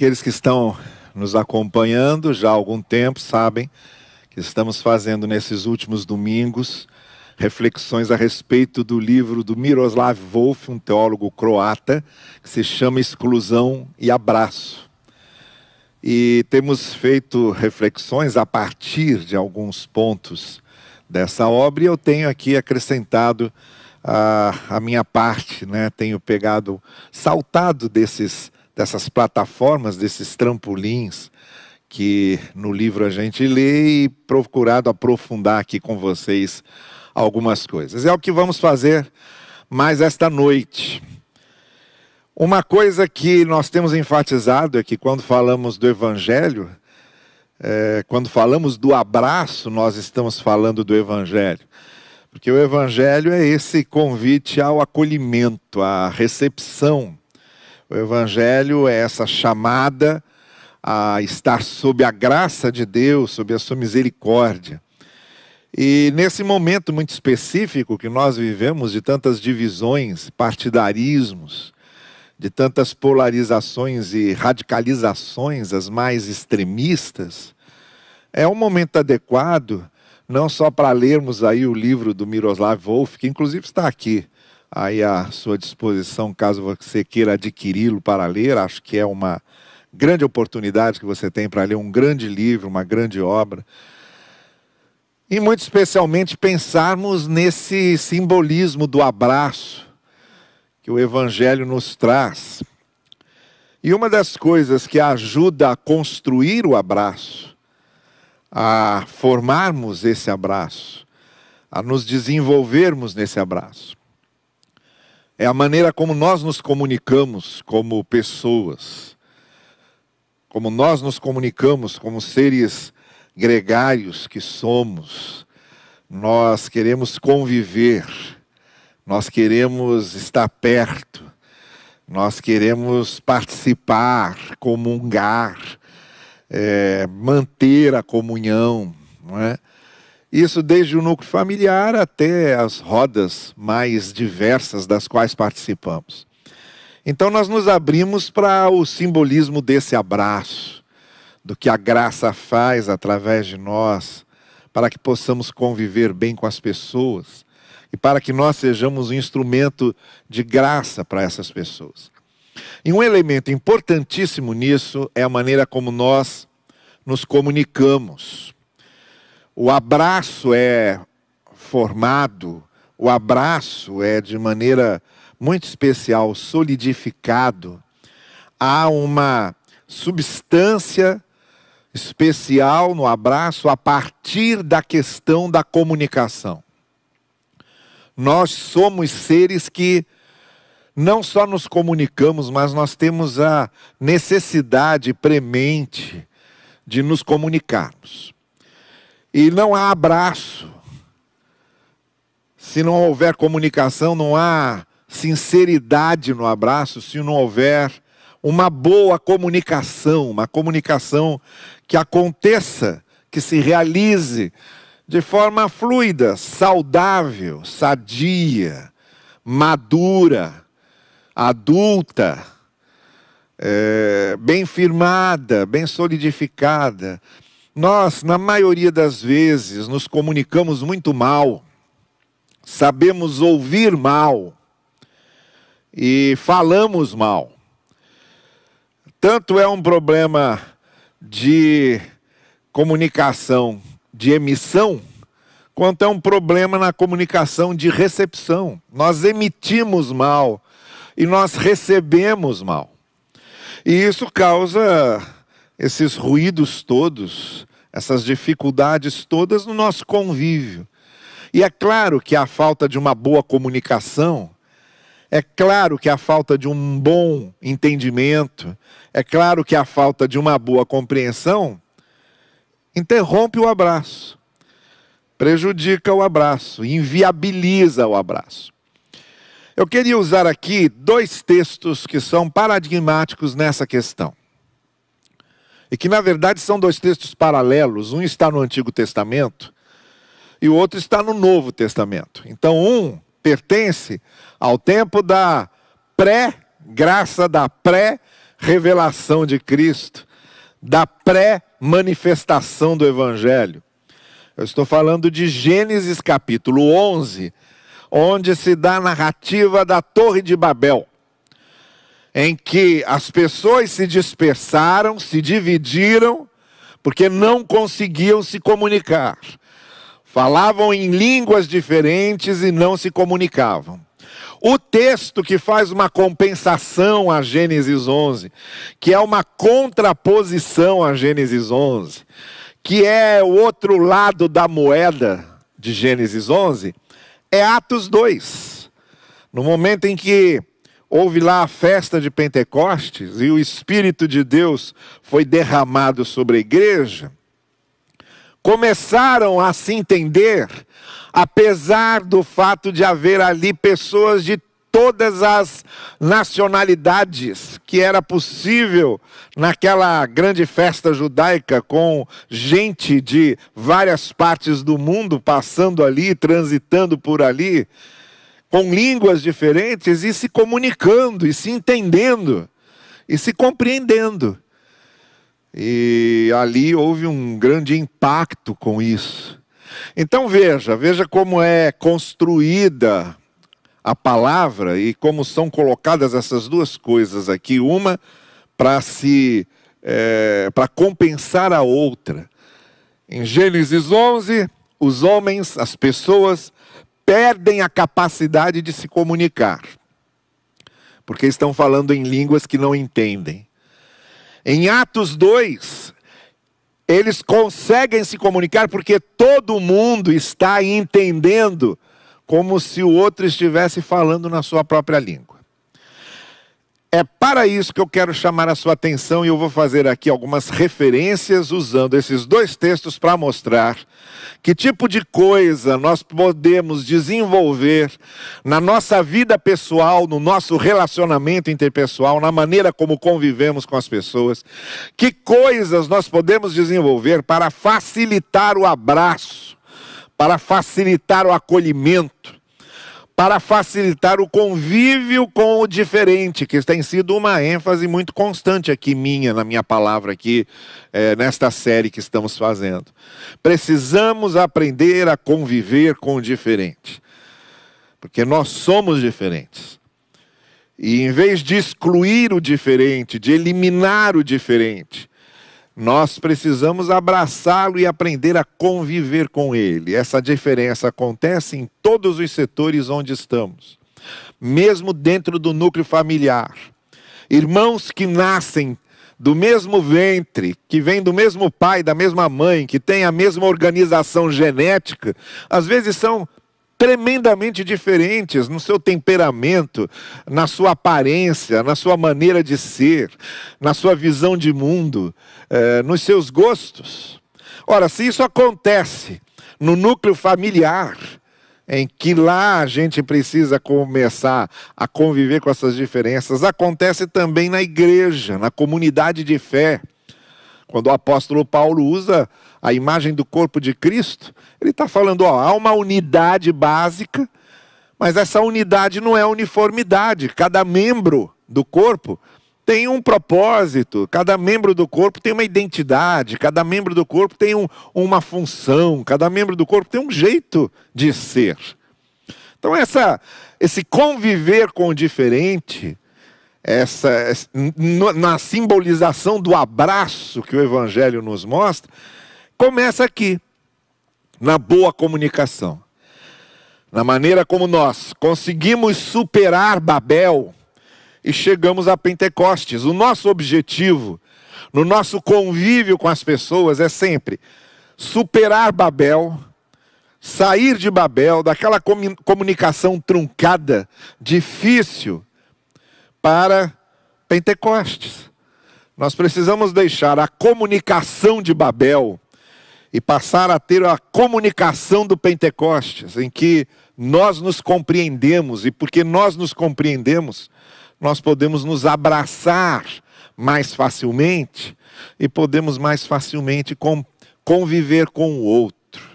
Aqueles que estão nos acompanhando já há algum tempo sabem que estamos fazendo nesses últimos domingos reflexões a respeito do livro do Miroslav Volf, um teólogo croata, que se chama Exclusão e Abraço. E temos feito reflexões a partir de alguns pontos dessa obra, e eu tenho aqui acrescentado a minha parte, né? Tenho saltado dessas plataformas, desses trampolins que no livro a gente lê, e procurado aprofundar aqui com vocês algumas coisas. É o que vamos fazer mais esta noite. Uma coisa que nós temos enfatizado é que quando falamos do Evangelho, quando falamos do abraço, nós estamos falando do Evangelho. Porque o Evangelho é esse convite ao acolhimento, à recepção. O Evangelho é essa chamada a estar sob a graça de Deus, sob a sua misericórdia. E nesse momento muito específico que nós vivemos, de tantas divisões, partidarismos, de tantas polarizações e radicalizações, as mais extremistas, é um momento adequado, não só para lermos aí o livro do Miroslav Volf, que inclusive está aqui, aí à sua disposição, caso você queira adquiri-lo para ler. Acho que é uma grande oportunidade que você tem para ler um grande livro, uma grande obra. E muito especialmente pensarmos nesse simbolismo do abraço que o Evangelho nos traz. E uma das coisas que ajuda a construir o abraço, a formarmos esse abraço, a nos desenvolvermos nesse abraço, é a maneira como nós nos comunicamos como pessoas, como nós nos comunicamos como seres gregários que somos. Nós queremos conviver, nós queremos estar perto, nós queremos participar, comungar, manter a comunhão, não é? Isso desde o núcleo familiar até as rodas mais diversas das quais participamos. Então nós nos abrimos para o simbolismo desse abraço, do que a graça faz através de nós, para que possamos conviver bem com as pessoas e para que nós sejamos um instrumento de graça para essas pessoas. E um elemento importantíssimo nisso é a maneira como nós nos comunicamos. O abraço é formado, o abraço é de maneira muito especial solidificado. Há uma substância especial no abraço a partir da questão da comunicação. Nós somos seres que não só nos comunicamos, mas nós temos a necessidade premente de nos comunicarmos. E não há abraço. Se não houver comunicação, não há sinceridade no abraço, se não houver uma boa comunicação, uma comunicação que aconteça, que se realize de forma fluida, saudável, sadia, madura, adulta, bem firmada, bem solidificada. Nós, na maioria das vezes, nos comunicamos muito mal, sabemos ouvir mal e falamos mal. Tanto é um problema de comunicação de emissão, quanto é um problema na comunicação de recepção. Nós emitimos mal e nós recebemos mal. E isso causa esses ruídos todos, essas dificuldades todas no nosso convívio. E é claro que a falta de uma boa comunicação, é claro que a falta de um bom entendimento, é claro que a falta de uma boa compreensão interrompe o abraço, prejudica o abraço, inviabiliza o abraço. Eu queria usar aqui 2 textos que são paradigmáticos nessa questão. E que, na verdade, são 2 textos paralelos. Um está no Antigo Testamento e o outro está no Novo Testamento. Então, um pertence ao tempo da pré-graça, da pré-revelação de Cristo, da pré-manifestação do Evangelho. Eu estou falando de Gênesis capítulo 11, onde se dá a narrativa da Torre de Babel, em que as pessoas se dispersaram, se dividiram, porque não conseguiam se comunicar. Falavam em línguas diferentes e não se comunicavam. O texto que faz uma compensação a Gênesis 11, que é uma contraposição a Gênesis 11, que é o outro lado da moeda de Gênesis 11, é Atos 2. No momento em que houve lá a festa de Pentecostes e o Espírito de Deus foi derramado sobre a igreja, começaram a se entender, apesar do fato de haver ali pessoas de todas as nacionalidades que era possível naquela grande festa judaica, com gente de várias partes do mundo passando ali, transitando por ali, com línguas diferentes e se comunicando, e se entendendo, e se compreendendo. E ali houve um grande impacto com isso. Então veja como é construída a palavra e como são colocadas essas duas coisas aqui, uma para compensar a outra. Em Gênesis 11, os homens, as pessoas, perdem a capacidade de se comunicar, porque estão falando em línguas que não entendem. Em Atos 2, eles conseguem se comunicar porque todo mundo está entendendo como se o outro estivesse falando na sua própria língua. É para isso que eu quero chamar a sua atenção, e eu vou fazer aqui algumas referências usando esses dois textos para mostrar que tipo de coisa nós podemos desenvolver na nossa vida pessoal, no nosso relacionamento interpessoal, na maneira como convivemos com as pessoas. Que coisas nós podemos desenvolver para facilitar o abraço, para facilitar o acolhimento, para facilitar o convívio com o diferente, que tem sido uma ênfase muito constante aqui na minha palavra aqui, nesta série que estamos fazendo. Precisamos aprender a conviver com o diferente, porque nós somos diferentes. E em vez de excluir o diferente, de eliminar o diferente, nós precisamos abraçá-lo e aprender a conviver com ele. Essa diferença acontece em todos os setores onde estamos. Mesmo dentro do núcleo familiar. Irmãos que nascem do mesmo ventre, que vêm do mesmo pai, da mesma mãe, que têm a mesma organização genética, às vezes são tremendamente diferentes no seu temperamento, na sua aparência, na sua maneira de ser, na sua visão de mundo, nos seus gostos. Ora, se isso acontece no núcleo familiar, em que lá a gente precisa começar a conviver com essas diferenças, acontece também na igreja, na comunidade de fé. Quando o apóstolo Paulo usa a imagem do corpo de Cristo, ele está falando, há uma unidade básica, mas essa unidade não é uniformidade. Cada membro do corpo tem um propósito, cada membro do corpo tem uma identidade, cada membro do corpo tem uma função, cada membro do corpo tem um jeito de ser. Então esse conviver com o diferente, na simbolização do abraço que o Evangelho nos mostra, começa aqui, na boa comunicação. Na maneira como nós conseguimos superar Babel e chegamos a Pentecostes. O nosso objetivo, no nosso convívio com as pessoas, é sempre superar Babel, sair de Babel, daquela comunicação truncada, difícil, para Pentecostes. Nós precisamos deixar a comunicação de Babel e passar a ter a comunicação do Pentecostes, em que nós nos compreendemos, e porque nós nos compreendemos, nós podemos nos abraçar mais facilmente e podemos mais facilmente conviver com o outro.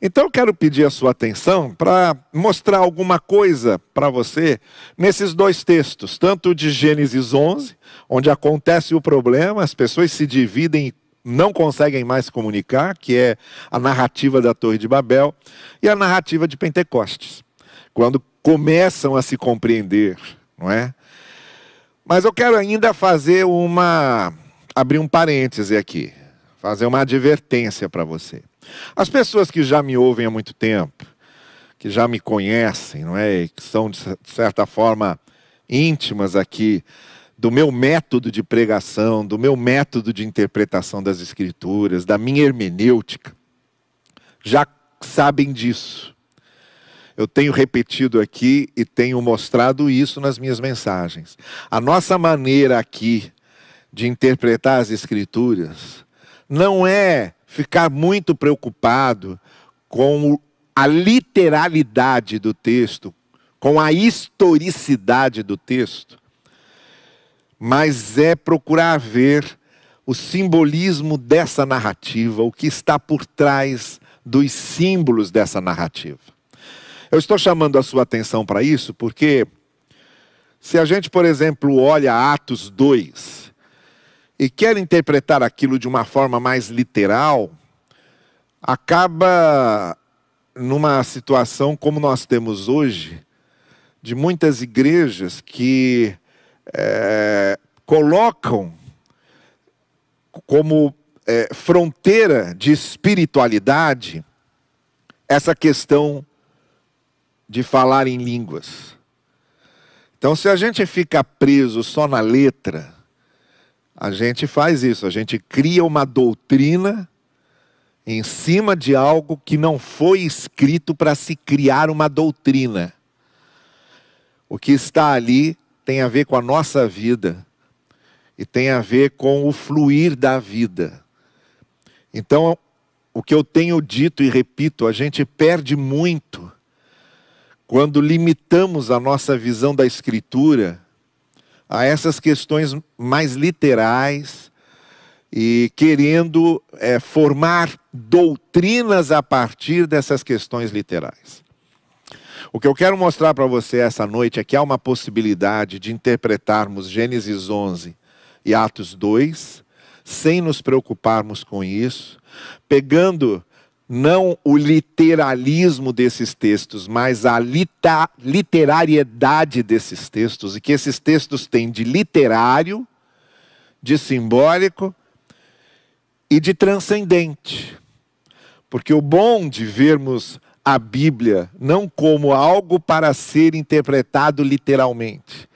Então eu quero pedir a sua atenção para mostrar alguma coisa para você nesses dois textos, tanto de Gênesis 11, onde acontece o problema, as pessoas se dividem e não conseguem mais se comunicar, que é a narrativa da Torre de Babel, e a narrativa de Pentecostes, quando começam a se compreender, não é? Mas eu quero ainda abrir um parêntese aqui, fazer uma advertência para você. As pessoas que já me ouvem há muito tempo, que já me conhecem, não é? Que são, de certa forma, íntimas aqui do meu método de pregação, do meu método de interpretação das Escrituras, da minha hermenêutica, já sabem disso. Eu tenho repetido aqui e tenho mostrado isso nas minhas mensagens. A nossa maneira aqui de interpretar as Escrituras não é ficar muito preocupado com a literalidade do texto, com a historicidade do texto, mas é procurar ver o simbolismo dessa narrativa, o que está por trás dos símbolos dessa narrativa. Eu estou chamando a sua atenção para isso porque, se a gente, por exemplo, olha Atos 2 e quer interpretar aquilo de uma forma mais literal, acaba numa situação como nós temos hoje, de muitas igrejas que colocam como fronteira de espiritualidade essa questão de falar em línguas. Então, se a gente fica preso só na letra, a gente faz isso, a gente cria uma doutrina em cima de algo que não foi escrito para se criar uma doutrina. O que está ali tem a ver com a nossa vida e tem a ver com o fluir da vida. Então, o que eu tenho dito e repito, a gente perde muito quando limitamos a nossa visão da Escritura a essas questões mais literais e querendo formar doutrinas a partir dessas questões literais. O que eu quero mostrar para você essa noite é que há uma possibilidade de interpretarmos Gênesis 11 e Atos 2, sem nos preocuparmos com isso, pegando não o literalismo desses textos, mas a literariedade desses textos, e que esses textos têm de literário, de simbólico e de transcendente. Porque o bom de vermos a Bíblia não como algo para ser interpretado literalmente,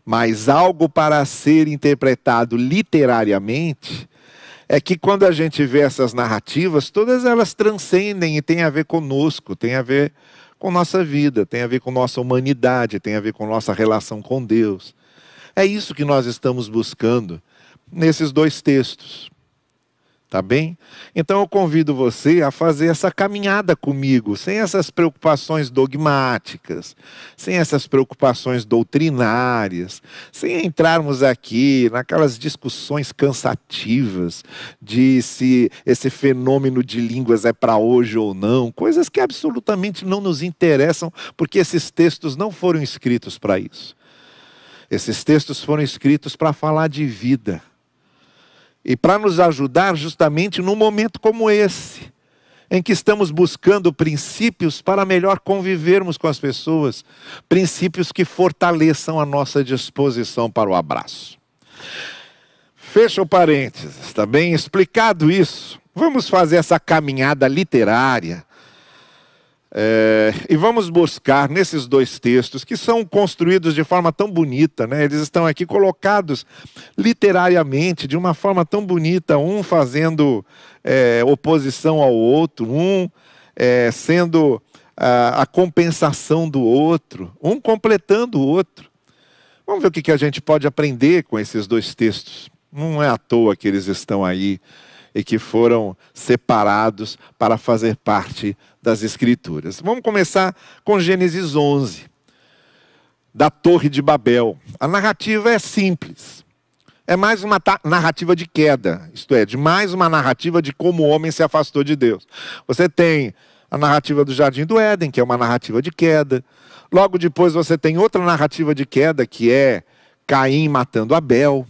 mas algo para ser interpretado literariamente, é que quando a gente vê essas narrativas, todas elas transcendem e têm a ver conosco, têm a ver com nossa vida, têm a ver com nossa humanidade, têm a ver com nossa relação com Deus. É isso que nós estamos buscando nesses dois textos. Tá bem? Então eu convido você a fazer essa caminhada comigo, sem essas preocupações dogmáticas, sem essas preocupações doutrinárias, sem entrarmos aqui naquelas discussões cansativas de se esse fenômeno de línguas é para hoje ou não, coisas que absolutamente não nos interessam, porque esses textos não foram escritos para isso. Esses textos foram escritos para falar de vida. E para nos ajudar justamente num momento como esse, em que estamos buscando princípios para melhor convivermos com as pessoas, princípios que fortaleçam a nossa disposição para o abraço. Fecha o parênteses, está bem? Explicado isso, vamos fazer essa caminhada literária. E vamos buscar nesses dois textos, que são construídos de forma tão bonita, né? Eles estão aqui colocados literariamente, de uma forma tão bonita, um fazendo oposição ao outro, sendo a compensação do outro, um completando o outro. Vamos ver o que a gente pode aprender com esses dois textos. Não é à toa que eles estão aí e que foram separados para fazer parte das Escrituras. Vamos começar com Gênesis 11, da Torre de Babel. A narrativa é simples. É mais uma narrativa de queda, isto é, de mais uma narrativa de como o homem se afastou de Deus. Você tem A narrativa do Jardim do Éden, que é uma narrativa de queda. Logo depois você tem outra narrativa de queda, que é Caim matando Abel.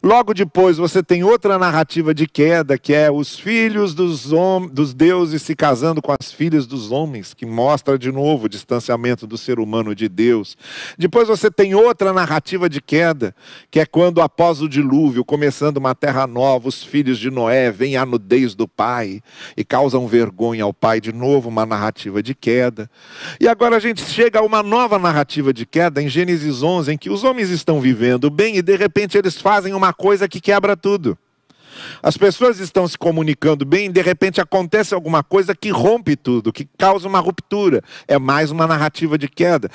Logo depois você tem outra narrativa de queda, que é os filhos dos deuses se casando com as filhas dos homens, que mostra de novo o distanciamento do ser humano de Deus. Depois você tem outra narrativa de queda, que é quando após o dilúvio, começando uma terra nova, os filhos de Noé veem a nudez do pai e causam vergonha ao pai. De novo uma narrativa de queda. E agora a gente chega a uma nova narrativa de queda em Gênesis 11, em que os homens estão vivendo bem e de repente eles fazem uma coisa que quebra tudo. As pessoas estão se comunicando bem e de repente acontece alguma coisa que rompe tudo, que causa uma ruptura. É mais uma narrativa de queda.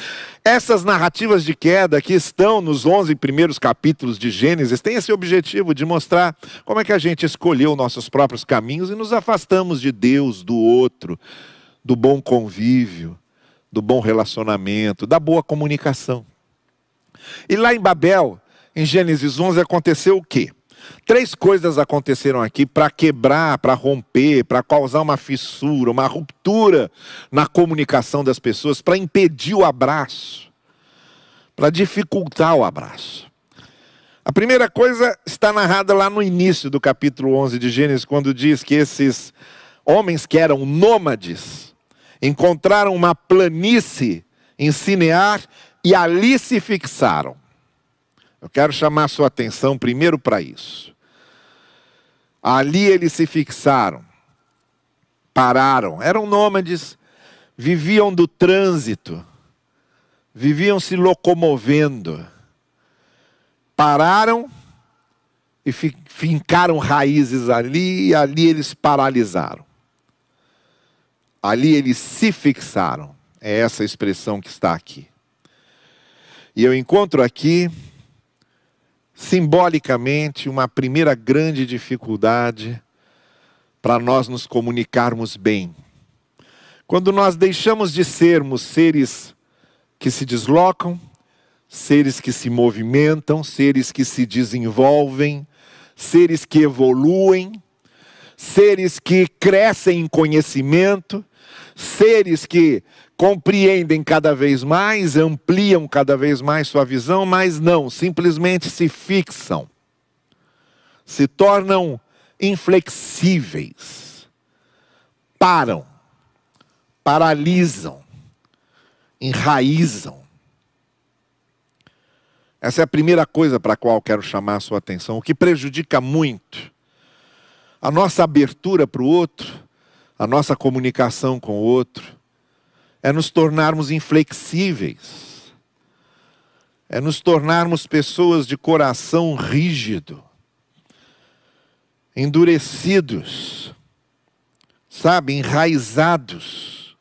Essas narrativas de queda que estão nos 11 primeiros capítulos de Gênesis têm esse objetivo de mostrar como é que a gente escolheu nossos próprios caminhos e nos afastamos de Deus, do outro, do bom convívio, do bom relacionamento, da boa comunicação. E lá em Babel, em Gênesis 11, aconteceu o quê? 3 coisas aconteceram aqui para quebrar, para romper, para causar uma fissura, uma ruptura na comunicação das pessoas, para impedir o abraço, para dificultar o abraço. A primeira coisa está narrada lá no início do capítulo 11 de Gênesis, quando diz que esses homens que eram nômades encontraram uma planície em Sinear e ali se fixaram. Eu quero chamar a sua atenção primeiro para isso. Ali eles se fixaram, pararam, eram nômades, viviam do trânsito, viviam se locomovendo. Pararam e fincaram raízes ali, e ali eles paralisaram. Ali eles se fixaram. É essa a expressão que está aqui. E eu encontro aqui, simbolicamente, uma primeira grande dificuldade para nós nos comunicarmos bem. Quando nós deixamos de sermos seres que se deslocam, seres que se movimentam, seres que se desenvolvem, seres que evoluem, seres que crescem em conhecimento, seres que compreendem cada vez mais, ampliam cada vez mais sua visão, mas não, simplesmente se fixam, se tornam inflexíveis, param, paralisam, enraizam. Essa é a primeira coisa para a qual quero chamar a sua atenção, o que prejudica muito a nossa abertura para o outro, a nossa comunicação com o outro, é nos tornarmos inflexíveis, é nos tornarmos pessoas de coração rígido, endurecidos, sabe, enraizados.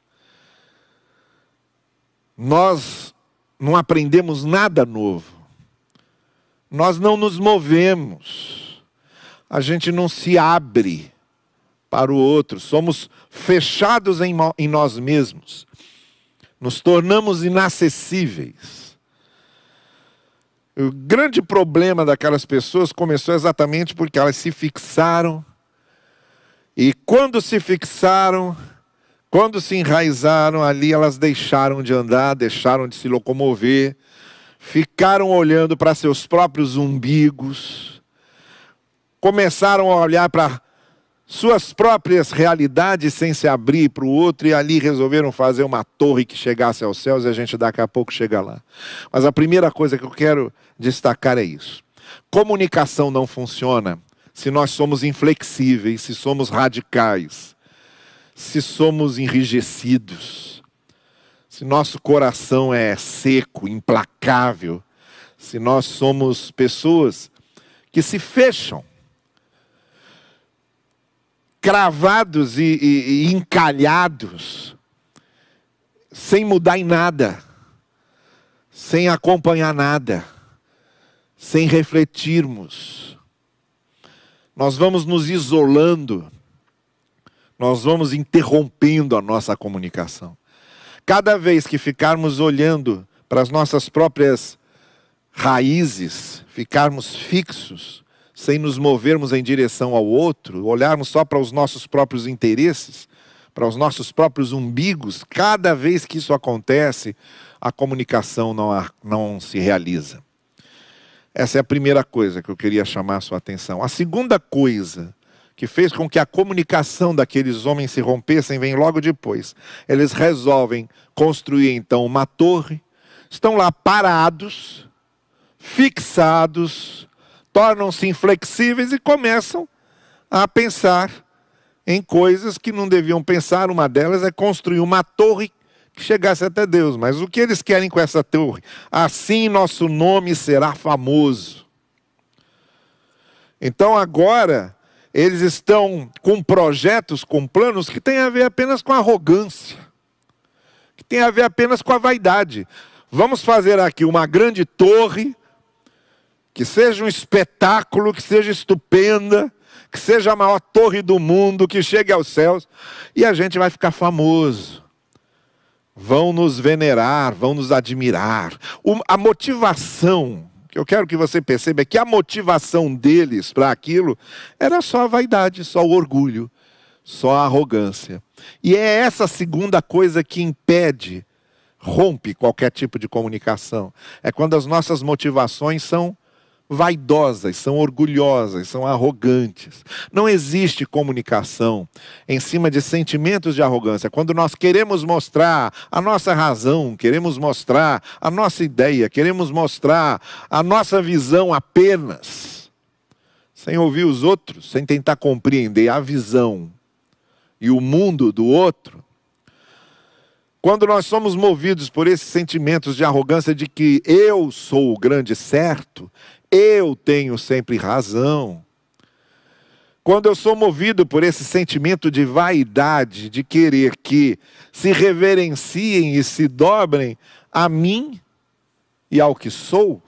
Nós não aprendemos nada novo, nós não nos movemos, a gente não se abre para o outro, somos fechados em nós mesmos. Nos tornamos inacessíveis. O grande problema daquelas pessoas começou exatamente porque elas se fixaram. E quando se fixaram, quando se enraizaram ali, elas deixaram de andar, deixaram de se locomover, ficaram olhando para seus próprios umbigos, começaram a olhar para suas próprias realidades sem se abrir para o outro, e ali resolveram fazer uma torre que chegasse aos céus, e a gente daqui a pouco chega lá. Mas a primeira coisa que eu quero destacar é isso. Comunicação não funciona se nós somos inflexíveis, se somos radicais, se somos enrijecidos, se nosso coração é seco, implacável, se nós somos pessoas que se fecham, cravados e encalhados, sem mudar em nada, sem acompanhar nada, sem refletirmos. Nós vamos nos isolando, nós vamos interrompendo a nossa comunicação. Cada vez que ficarmos olhando para as nossas próprias raízes, ficarmos fixos, sem nos movermos em direção ao outro, olharmos só para os nossos próprios interesses, para os nossos próprios umbigos, cada vez que isso acontece, a comunicação não se realiza. Essa é a primeira coisa que eu queria chamar a sua atenção. A segunda coisa que fez com que a comunicação daqueles homens se rompessem vem logo depois. Eles resolvem construir então uma torre, estão lá parados, fixados, tornam-se inflexíveis e começam a pensar em coisas que não deviam pensar. Uma delas é construir uma torre que chegasse até Deus. Mas o que eles querem com essa torre? Assim nosso nome será famoso. Então agora eles estão com projetos, com planos que têm a ver apenas com a arrogância, que têm a ver apenas com a vaidade. Vamos fazer aqui uma grande torre, que seja um espetáculo, que seja estupenda, que seja a maior torre do mundo, que chegue aos céus, e a gente vai ficar famoso. Vão nos venerar, vão nos admirar. A motivação, que eu quero que você perceba, é que a motivação deles para aquilo era só a vaidade, só o orgulho, só a arrogância. E é essa segunda coisa que impede, rompe qualquer tipo de comunicação. É quando as nossas motivações são vaidosas, são orgulhosas, são arrogantes. Não existe comunicação em cima de sentimentos de arrogância. Quando nós queremos mostrar a nossa razão, queremos mostrar a nossa ideia, queremos mostrar a nossa visão apenas, sem ouvir os outros, sem tentar compreender a visão e o mundo do outro. Quando nós somos movidos por esses sentimentos de arrogância de que eu sou o grande certo, eu tenho sempre razão. Quando eu sou movido por esse sentimento de vaidade, de querer que se reverenciem e se dobrem a mim e ao que sou,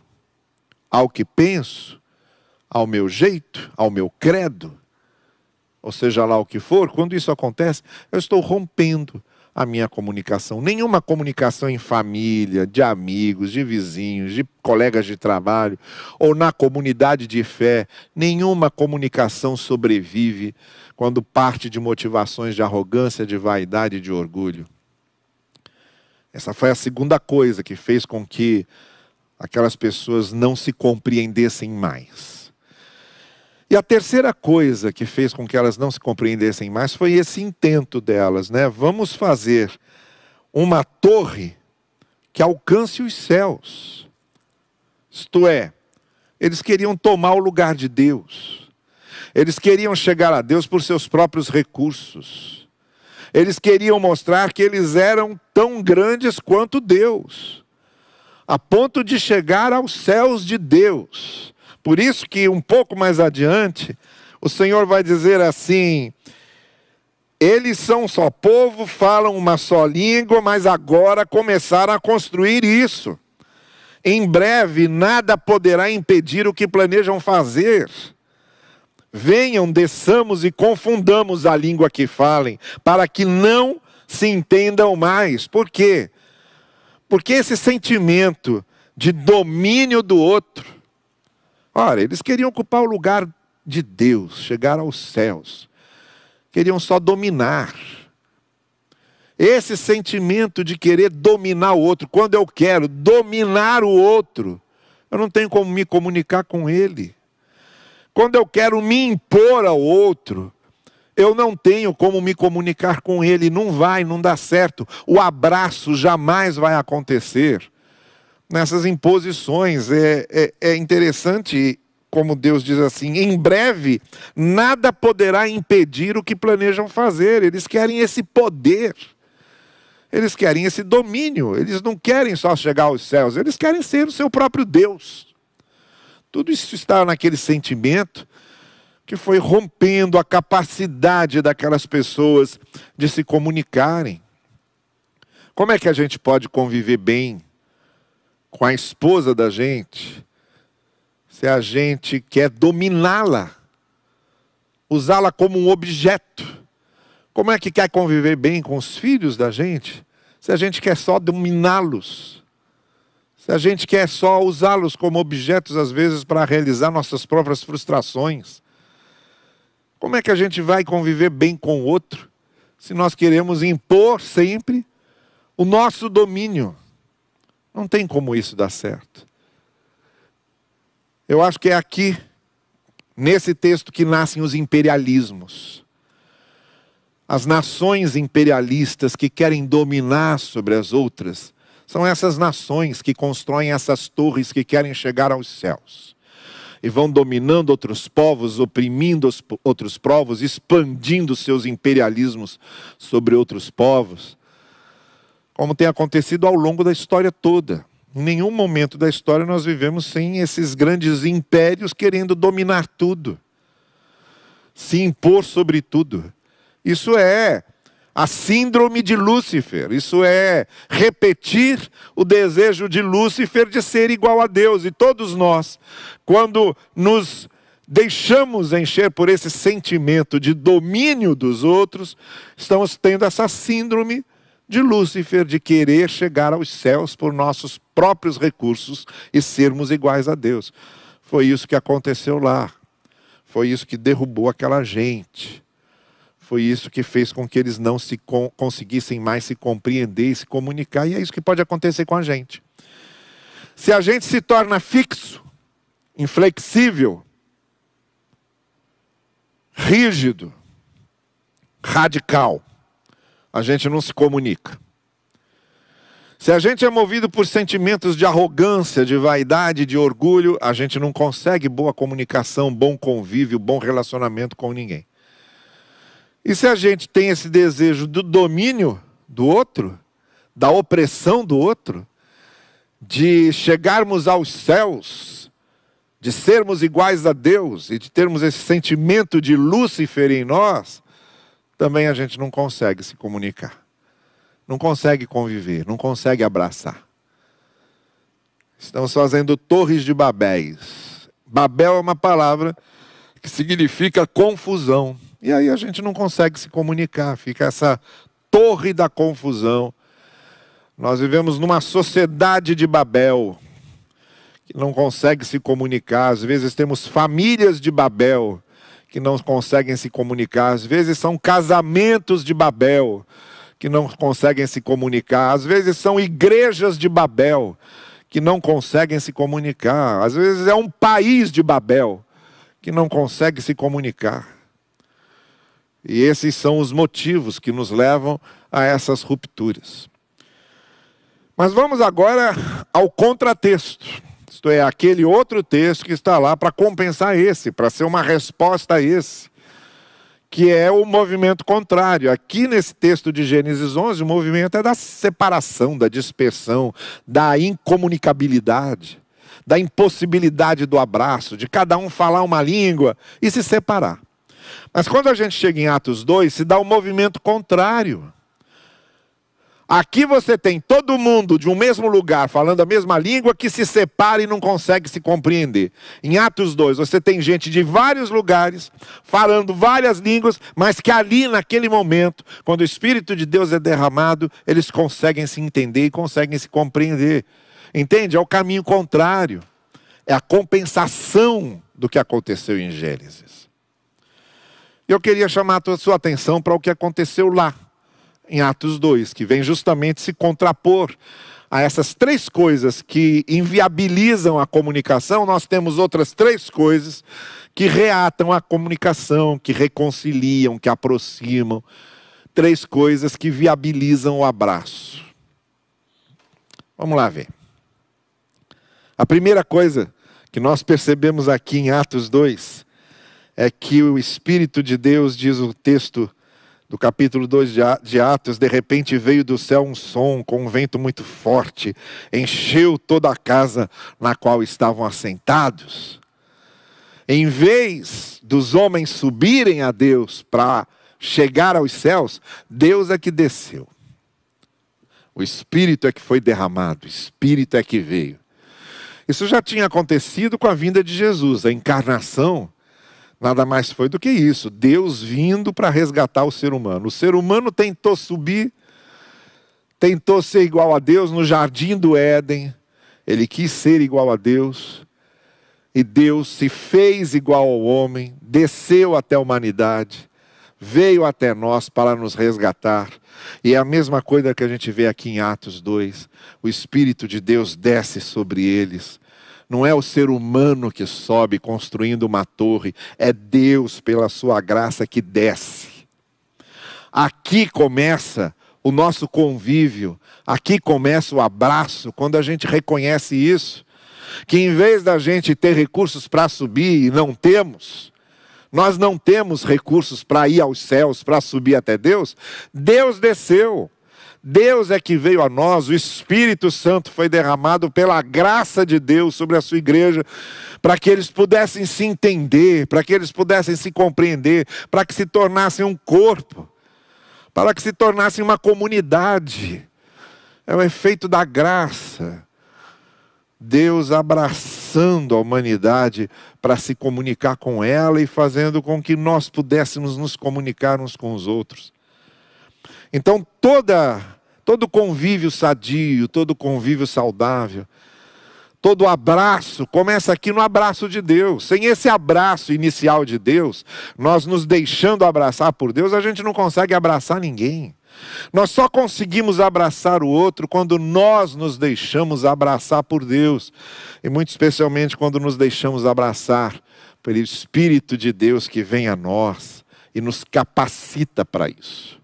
ao que penso, ao meu jeito, ao meu credo, ou seja lá o que for, quando isso acontece, eu estou rompendo a minha comunicação. Nenhuma comunicação em família, de amigos, de vizinhos, de colegas de trabalho, ou na comunidade de fé, nenhuma comunicação sobrevive quando parte de motivações de arrogância, de vaidade e de orgulho. Essa foi a segunda coisa que fez com que aquelas pessoas não se compreendessem mais. E a terceira coisa que fez com que elas não se compreendessem mais foi esse intento delas, né? Vamos fazer uma torre que alcance os céus. Isto é, eles queriam tomar o lugar de Deus. Eles queriam chegar a Deus por seus próprios recursos. Eles queriam mostrar que eles eram tão grandes quanto Deus, a ponto de chegar aos céus de Deus. Por isso que um pouco mais adiante, o Senhor vai dizer assim: eles são um só povo, falam uma só língua, mas agora começaram a construir isso. Em breve nada poderá impedir o que planejam fazer. Venham, desçamos e confundamos a língua que falem, para que não se entendam mais. Por quê? Porque esse sentimento de domínio do outro, ora, eles queriam ocupar o lugar de Deus, chegar aos céus. Queriam só dominar. Esse sentimento de querer dominar o outro, quando eu quero dominar o outro, eu não tenho como me comunicar com ele. Quando eu quero me impor ao outro, eu não tenho como me comunicar com ele. Não dá certo. O abraço jamais vai acontecer nessas imposições. É interessante como Deus diz assim: em breve nada poderá impedir o que planejam fazer. Eles querem esse poder, eles querem esse domínio, eles não querem só chegar aos céus, eles querem ser o seu próprio Deus. Tudo isso está naquele sentimento que foi rompendo a capacidade daquelas pessoas de se comunicarem. Como é que a gente pode conviver bem com a esposa da gente se a gente quer dominá-la, usá-la como um objeto? Como é que quer conviver bem com os filhos da gente se a gente quer só dominá-los? Se a gente quer só usá-los como objetos, às vezes, para realizar nossas próprias frustrações? Como é que a gente vai conviver bem com o outro se nós queremos impor sempre o nosso domínio. Não tem como isso dar certo. Eu acho que é aqui, nesse texto, que nascem os imperialismos. As nações imperialistas que querem dominar sobre as outras, são essas nações que constroem essas torres que querem chegar aos céus. E vão dominando outros povos, oprimindo outros povos, expandindo seus imperialismos sobre outros povos. Como tem acontecido ao longo da história toda. Em nenhum momento da história nós vivemos sem esses grandes impérios querendo dominar tudo. Se impor sobre tudo. Isso é a síndrome de Lúcifer. Isso é repetir o desejo de Lúcifer de ser igual a Deus. E todos nós, quando nos deixamos encher por esse sentimento de domínio dos outros, estamos tendo essa síndrome de Lúcifer, de querer chegar aos céus por nossos próprios recursos e sermos iguais a Deus. Foi isso que aconteceu lá. Foi isso que derrubou aquela gente. Foi isso que fez com que eles não conseguissem mais se compreender e se comunicar. E é isso que pode acontecer com a gente. Se a gente se torna fixo, inflexível, rígido, radical, a gente não se comunica. Se a gente é movido por sentimentos de arrogância, de vaidade, de orgulho, a gente não consegue boa comunicação, bom convívio, bom relacionamento com ninguém. E se a gente tem esse desejo do domínio do outro, da opressão do outro, de chegarmos aos céus, de sermos iguais a Deus e de termos esse sentimento de Lúcifer em nós, também a gente não consegue se comunicar. Não consegue conviver, não consegue abraçar. Estamos fazendo torres de Babéis. Babel é uma palavra que significa confusão. E aí a gente não consegue se comunicar, fica essa torre da confusão. Nós vivemos numa sociedade de Babel, que não consegue se comunicar. Às vezes temos famílias de Babel, que não conseguem se comunicar. Às vezes são casamentos de Babel, que não conseguem se comunicar. Às vezes são igrejas de Babel, que não conseguem se comunicar. Às vezes é um país de Babel, que não consegue se comunicar. E esses são os motivos que nos levam a essas rupturas. Mas vamos agora ao contratexto. Isto é, aquele outro texto que está lá para compensar esse, para ser uma resposta a esse, que é o movimento contrário. Aqui nesse texto de Gênesis 11, o movimento é da separação, da dispersão, da incomunicabilidade, da impossibilidade do abraço, de cada um falar uma língua e se separar. Mas quando a gente chega em Atos 2, se dá um movimento contrário. Aqui você tem todo mundo de um mesmo lugar, falando a mesma língua, que se separa e não consegue se compreender. Em Atos 2, você tem gente de vários lugares, falando várias línguas, mas que ali, naquele momento, quando o Espírito de Deus é derramado, eles conseguem se entender e conseguem se compreender. Entende? É o caminho contrário. É a compensação do que aconteceu em Gênesis. Eu queria chamar a sua atenção para o que aconteceu lá, em Atos 2, que vem justamente se contrapor a essas três coisas que inviabilizam a comunicação. Nós temos outras três coisas que reatam a comunicação, que reconciliam, que aproximam. Três coisas que viabilizam o abraço. Vamos lá ver. A primeira coisa que nós percebemos aqui em Atos 2 é que o Espírito de Deus, diz o texto do capítulo 2 de Atos, de repente veio do céu um som com um vento muito forte, encheu toda a casa na qual estavam assentados. Em vez dos homens subirem a Deus para chegar aos céus, Deus é que desceu. O Espírito é que foi derramado, o Espírito é que veio. Isso já tinha acontecido com a vinda de Jesus, a encarnação. Nada mais foi do que isso, Deus vindo para resgatar o ser humano. O ser humano tentou subir, tentou ser igual a Deus no jardim do Éden. Ele quis ser igual a Deus. E Deus se fez igual ao homem, desceu até a humanidade, veio até nós para nos resgatar. E é a mesma coisa que a gente vê aqui em Atos 2. O Espírito de Deus desce sobre eles. Não é o ser humano que sobe construindo uma torre, é Deus pela sua graça que desce. Aqui começa o nosso convívio, aqui começa o abraço, quando a gente reconhece isso, que em vez da gente ter recursos para subir, e não temos, nós não temos recursos para ir aos céus, para subir até Deus, Deus desceu. Deus é que veio a nós, o Espírito Santo foi derramado pela graça de Deus sobre a sua igreja, para que eles pudessem se entender, para que eles pudessem se compreender, para que se tornassem um corpo, para que se tornassem uma comunidade. É o efeito da graça. Deus abraçando a humanidade para se comunicar com ela e fazendo com que nós pudéssemos nos comunicar uns com os outros. Então todo convívio sadio, todo convívio saudável, todo abraço começa aqui no abraço de Deus. Sem esse abraço inicial de Deus, nós nos deixando abraçar por Deus, a gente não consegue abraçar ninguém. Nós só conseguimos abraçar o outro quando nós nos deixamos abraçar por Deus. E muito especialmente quando nos deixamos abraçar pelo Espírito de Deus que vem a nós e nos capacita para isso.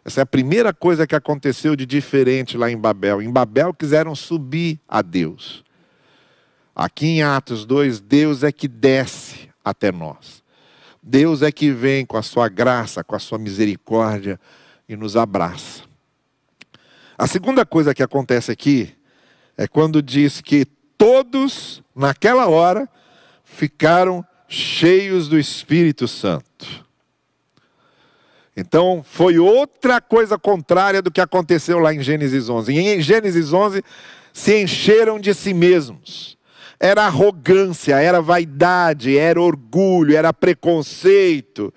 Essa é a primeira coisa que aconteceu de diferente lá em Babel. Em Babel quiseram subir a Deus. Aqui em Atos 2, Deus é que desce até nós. Deus é que vem com a sua graça, com a sua misericórdia e nos abraça. A segunda coisa que acontece aqui é quando diz que todos, naquela hora, ficaram cheios do Espírito Santo. Então, foi outra coisa contrária do que aconteceu lá em Gênesis 11. Em Gênesis 11, se encheram de si mesmos. Era arrogância, era vaidade, era orgulho, era preconceito,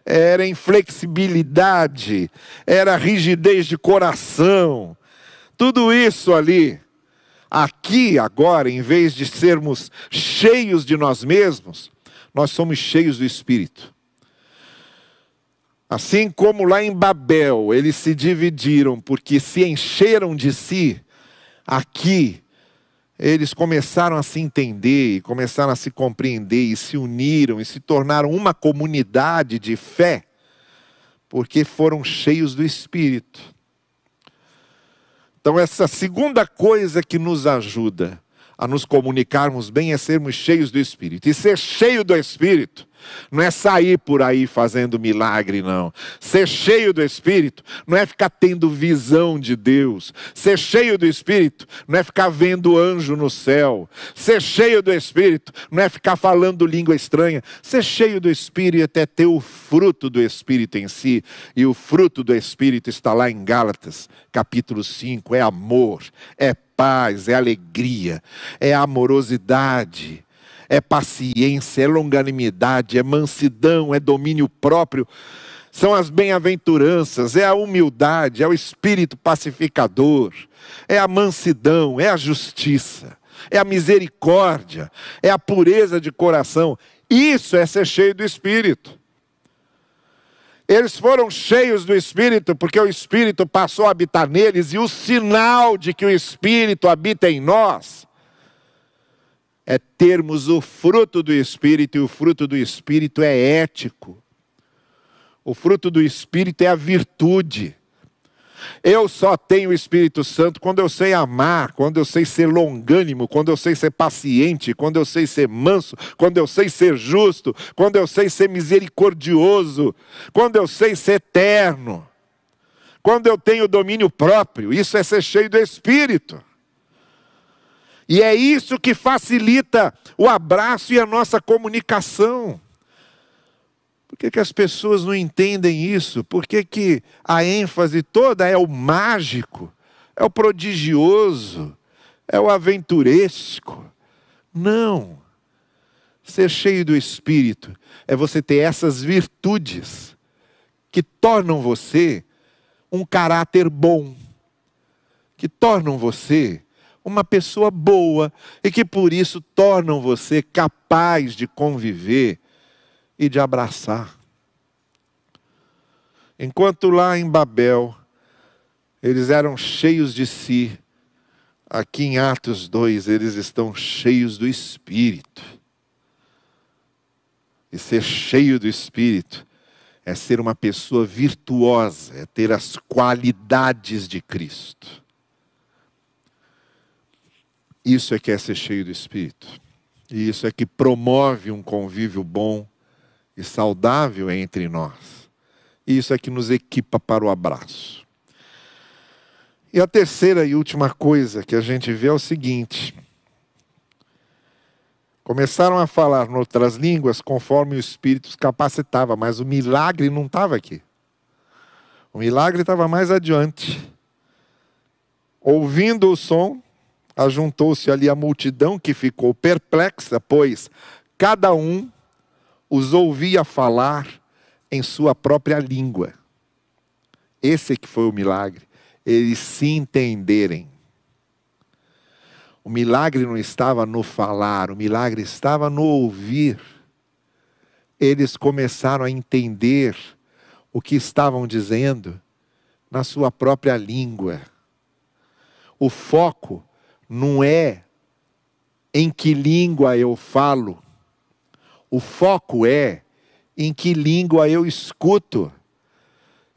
era inflexibilidade, era rigidez de coração. Tudo isso ali. Aqui, agora, em vez de sermos cheios de nós mesmos, nós somos cheios do Espírito. Assim como lá em Babel, eles se dividiram porque se encheram de si, aqui eles começaram a se entender, começaram a se compreender e se uniram e se tornaram uma comunidade de fé, porque foram cheios do Espírito. Então essa segunda coisa que nos ajuda a nos comunicarmos bem é sermos cheios do Espírito. E ser cheio do Espírito não é sair por aí fazendo milagre, não. Ser cheio do Espírito não é ficar tendo visão de Deus. Ser cheio do Espírito não é ficar vendo anjo no céu. Ser cheio do Espírito não é ficar falando língua estranha. Ser cheio do Espírito é ter o fruto do Espírito em si. E o fruto do Espírito está lá em Gálatas, capítulo 5. É amor, é paz, é alegria, é amorosidade, é paciência, é longanimidade, é mansidão, é domínio próprio. São as bem-aventuranças, é a humildade, é o espírito pacificador, é a mansidão, é a justiça, é a misericórdia, é a pureza de coração. Isso é ser cheio do Espírito. Eles foram cheios do Espírito porque o Espírito passou a habitar neles, e o sinal de que o Espírito habita em nós é termos o fruto do Espírito, e o fruto do Espírito é ético. O fruto do Espírito é a virtude. Eu só tenho o Espírito Santo quando eu sei amar, quando eu sei ser longânimo, quando eu sei ser paciente, quando eu sei ser manso, quando eu sei ser justo, quando eu sei ser misericordioso, quando eu sei ser terno, quando eu tenho domínio próprio. Isso é ser cheio do Espírito. E é isso que facilita o abraço e a nossa comunicação. Por que as pessoas não entendem isso? Por que a ênfase toda é o mágico, é o prodigioso, é o aventuresco? Não. Ser cheio do Espírito é você ter essas virtudes que tornam você um caráter bom, que tornam você uma pessoa boa e que por isso tornam você capaz de conviver e de abraçar. Enquanto lá em Babel, eles eram cheios de si, aqui em Atos 2, eles estão cheios do Espírito. E ser cheio do Espírito é ser uma pessoa virtuosa, é ter as qualidades de Cristo. Isso é que é ser cheio do Espírito. E isso é que promove um convívio bom e saudável entre nós. E isso é que nos equipa para o abraço. E a terceira e última coisa que a gente vê é o seguinte: começaram a falar em outras línguas conforme o Espírito os capacitava, mas o milagre não estava aqui. O milagre estava mais adiante. Ouvindo o som, ajuntou-se ali a multidão que ficou perplexa, pois cada um os ouvia falar em sua própria língua. Esse que foi o milagre. Eles se entenderem. O milagre não estava no falar, o milagre estava no ouvir. Eles começaram a entender o que estavam dizendo na sua própria língua. O foco não é em que língua eu falo. O foco é em que língua eu escuto.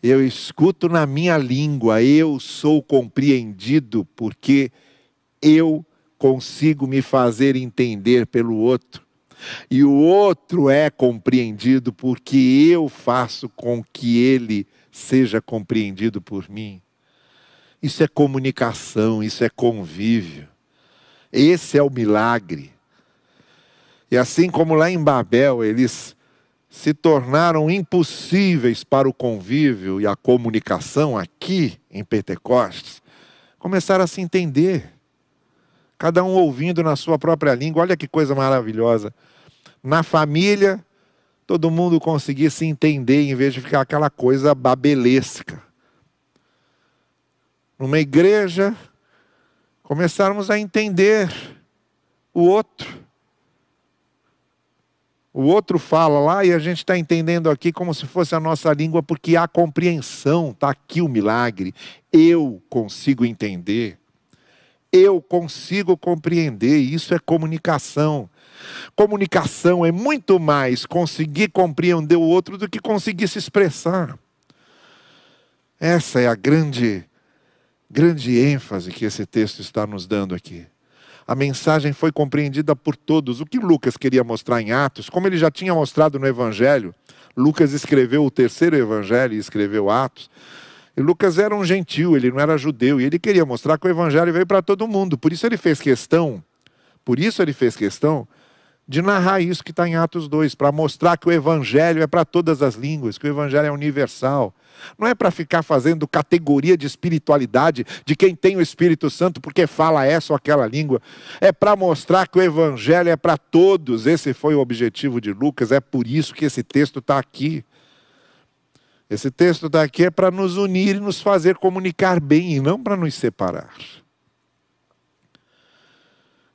Eu escuto na minha língua, eu sou compreendido porque eu consigo me fazer entender pelo outro. E o outro é compreendido porque eu faço com que ele seja compreendido por mim. Isso é comunicação, isso é convívio. Esse é o milagre. E assim como lá em Babel, eles se tornaram impossíveis para o convívio e a comunicação, aqui em Pentecostes, começaram a se entender. Cada um ouvindo na sua própria língua. Olha que coisa maravilhosa. Na família, todo mundo conseguia se entender em vez de ficar aquela coisa babelesca. Numa igreja, começarmos a entender o outro. O outro fala lá e a gente está entendendo aqui como se fosse a nossa língua, porque há compreensão, está aqui o milagre. Eu consigo entender, eu consigo compreender, isso é comunicação. Comunicação é muito mais conseguir compreender o outro do que conseguir se expressar. Essa é a grande ênfase que esse texto está nos dando aqui. A mensagem foi compreendida por todos. O que Lucas queria mostrar em Atos, como ele já tinha mostrado no Evangelho, Lucas escreveu o terceiro Evangelho e escreveu Atos. E Lucas era um gentil, ele não era judeu, e ele queria mostrar que o Evangelho veio para todo mundo. Por isso ele fez questão de narrar isso que está em Atos 2, para mostrar que o Evangelho é para todas as línguas, que o Evangelho é universal. Não é para ficar fazendo categoria de espiritualidade de quem tem o Espírito Santo porque fala essa ou aquela língua. É para mostrar que o Evangelho é para todos. Esse foi o objetivo de Lucas, é por isso que esse texto está aqui. Esse texto está aqui é para nos unir e nos fazer comunicar bem e não para nos separar.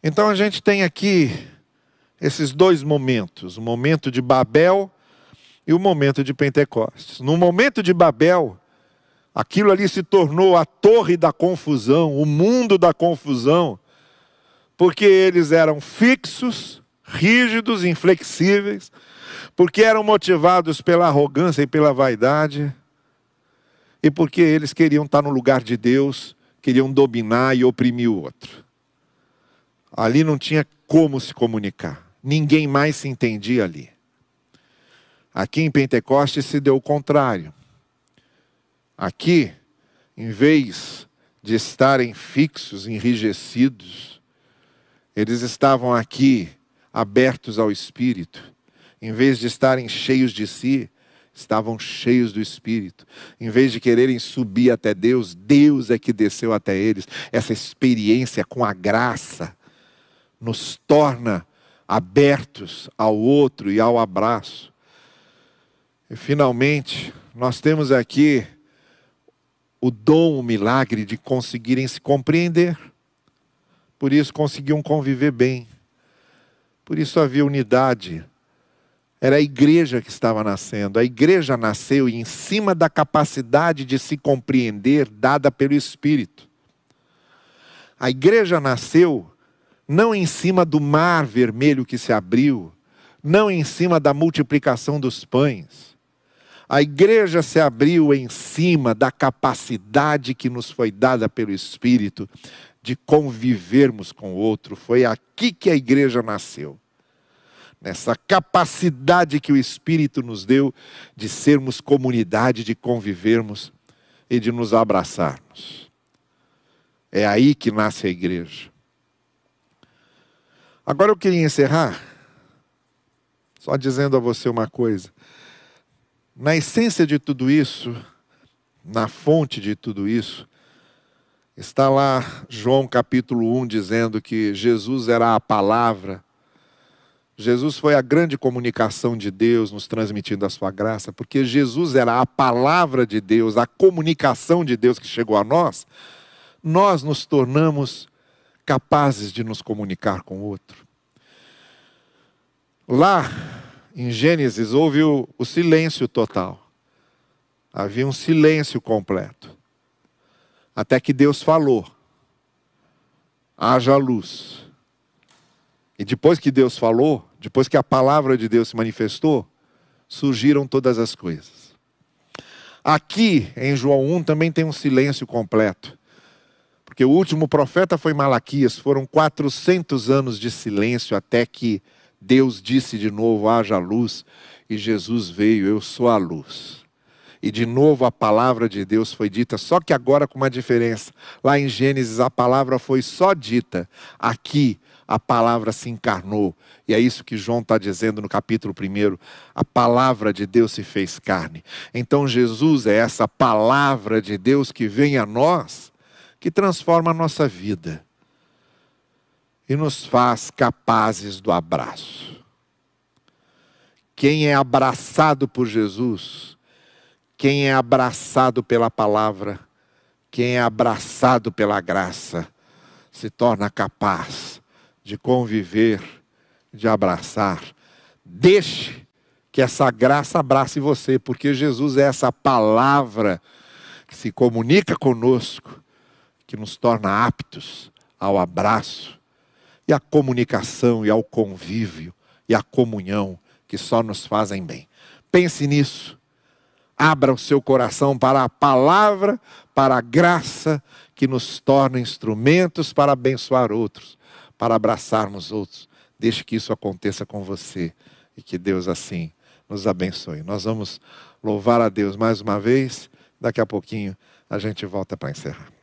Então a gente tem aqui esses dois momentos, o momento de Babel e o momento de Pentecostes. No momento de Babel, aquilo ali se tornou a torre da confusão, o mundo da confusão, porque eles eram fixos, rígidos, inflexíveis, porque eram motivados pela arrogância e pela vaidade, e porque eles queriam estar no lugar de Deus, queriam dominar e oprimir o outro. Ali não tinha como se comunicar, ninguém mais se entendia ali. Aqui em Pentecostes se deu o contrário. Aqui, em vez de estarem fixos, enrijecidos, eles estavam aqui abertos ao Espírito. Em vez de estarem cheios de si, estavam cheios do Espírito. Em vez de quererem subir até Deus, Deus é que desceu até eles. Essa experiência com a graça nos torna abertos ao outro e ao abraço. E finalmente, nós temos aqui o dom, o milagre de conseguirem se compreender. Por isso conseguiam conviver bem. Por isso havia unidade Era a igreja que estava nascendo. A igreja nasceu em cima da capacidade de se compreender dada pelo Espírito. A igreja nasceu não em cima do mar vermelho que se abriu, não em cima da multiplicação dos pães. A igreja se abriu em cima da capacidade que nos foi dada pelo Espírito de convivermos com o outro. Foi aqui que a igreja nasceu. Nessa capacidade que o Espírito nos deu de sermos comunidade, de convivermos e de nos abraçarmos. É aí que nasce a igreja. Agora eu queria encerrar só dizendo a você uma coisa. Na essência de tudo isso, na fonte de tudo isso, está lá João capítulo 1 dizendo que Jesus era a palavra. Jesus foi a grande comunicação de Deus nos transmitindo a sua graça, porque Jesus era a palavra de Deus, a comunicação de Deus que chegou a nós. Nós nos tornamos capazes de nos comunicar com o outro. Lá em Gênesis houve o silêncio total. Havia um silêncio completo. Até que Deus falou: haja luz. E depois que Deus falou, depois que a palavra de Deus se manifestou, surgiram todas as coisas. Aqui em João 1 também tem um silêncio completo. Porque o último profeta foi Malaquias. Foram 400 anos de silêncio até que Deus disse de novo: haja luz. E Jesus veio: eu sou a luz. E de novo a palavra de Deus foi dita, só que agora com uma diferença. Lá em Gênesis a palavra foi só dita. Aqui a palavra se encarnou. E é isso que João está dizendo no capítulo 1. A palavra de Deus se fez carne. Então Jesus é essa palavra de Deus que vem a nós, que transforma a nossa vida. E nos faz capazes do abraço. Quem é abraçado por Jesus, quem é abraçado pela palavra, quem é abraçado pela graça, se torna capaz de conviver, de abraçar. Deixe que essa graça abrace você, porque Jesus é essa palavra que se comunica conosco, que nos torna aptos ao abraço e à comunicação e ao convívio e à comunhão que só nos fazem bem. Pense nisso. Abra o seu coração para a palavra, para a graça que nos torna instrumentos para abençoar outros, para abraçarmos outros. Deixe que isso aconteça com você e que Deus assim nos abençoe. Nós vamos louvar a Deus mais uma vez. Daqui a pouquinho a gente volta para encerrar.